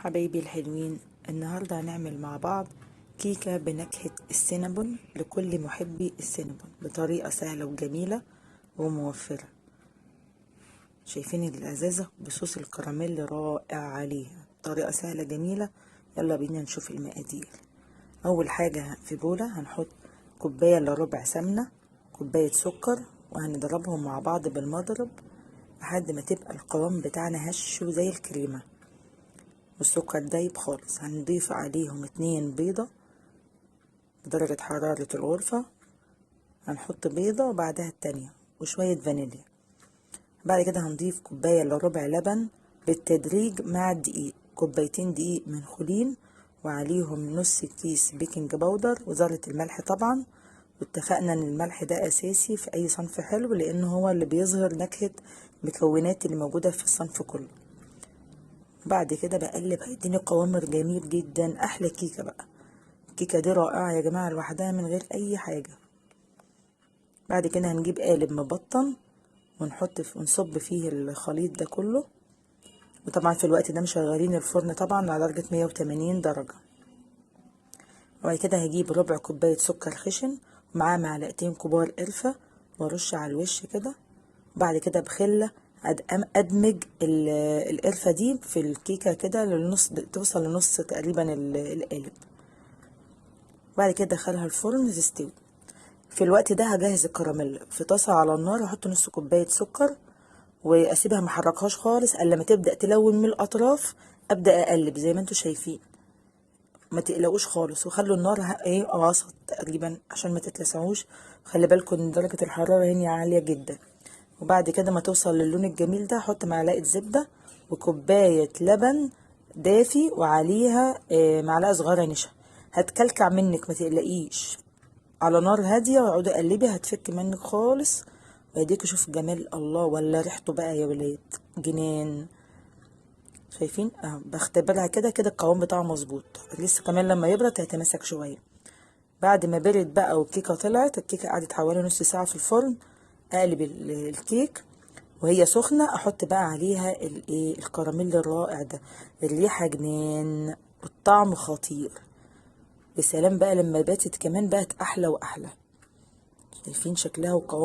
حبايبي الحلوين، النهاردة هنعمل مع بعض كيكة بنكهة السينابون لكل محبي السينابون بطريقة سهلة وجميلة وموفرة. شايفين الازازة بصوص الكراميل رائع عليها، طريقة سهلة جميلة. يلا بينا نشوف المقادير. اول حاجة في بولة هنحط كوباية الا ربع سمنة، كوباية سكر، وهنضربهم مع بعض بالمضرب لحد ما تبقى القوام بتاعنا هش وزي الكريمة والسكر دايب خالص. هنضيف عليهم 2 بيضة بدرجة حرارة الغرفة، هنحط بيضة وبعدها التانية وشوية فانيليا. بعد كده هنضيف كوباية الا ربع لبن بالتدريج مع الدقيق، كوبايتين دقيق منخولين وعليهم نص كيس بيكنج باودر وذرة الملح طبعا. واتفقنا ان الملح ده اساسي في اي صنف حلو لانه هو اللي بيظهر نكهة المكونات اللي موجودة في الصنف كله. بعد كده بقلب هيديني قوام جميل جدا، احلى كيكه بقى. الكيكه دي رائعه يا جماعه لوحدها من غير اي حاجه. بعد كده هنجيب قالب مبطن ونصب فيه الخليط ده كله، وطبعا في الوقت ده مشغلين الفرن طبعا على درجه 180 درجه. وبعد كده هجيب ربع كوبايه سكر خشن ومعاه معلقتين كبار قرفه وارش على الوش كده. بعد كده بخله ادمج القرفه دي في الكيكه كده للنص، توصل لنص تقريبا القالب. بعد كده ادخلها الفرن تستوي. في الوقت ده هجهز الكراميل في طاسه على النار، احط نص كوبايه سكر واسيبها محركهاش خالص الا لما تبدا تلون من الاطراف. ابدا اقلب زي ما انتم شايفين، ما تقلقوش خالص، وخلوا النار وسط تقريبا عشان ما تتلسعوش. خلي بالكم ان درجه الحراره هنا عاليه جدا. وبعد كده ما توصل للون الجميل ده احط معلقه زبده وكوبايه لبن دافي وعليها معلقه صغيره نشا. هتكلكع منك ما تقلقيش، على نار هاديه واقعدي قلبي هتفك منك خالص. واديكوا شوف جمال الله، ولا ريحته بقى يا ولاد جنان. شايفين بختبرها كده كده القوام بتاعه مظبوط، لسه كمان لما يبرد هيتماسك شويه. بعد ما برد بقى والكيكه طلعت، الكيكه قعدت حوالي نص ساعه في الفرن. اقلب الكيك وهي سخنه، احط بقى عليها الكراميل الرائع ده. الريحه جنان والطعم خطير. بسلام بقى لما باتت كمان بقت احلى واحلى. شايفين شكلها وقوامها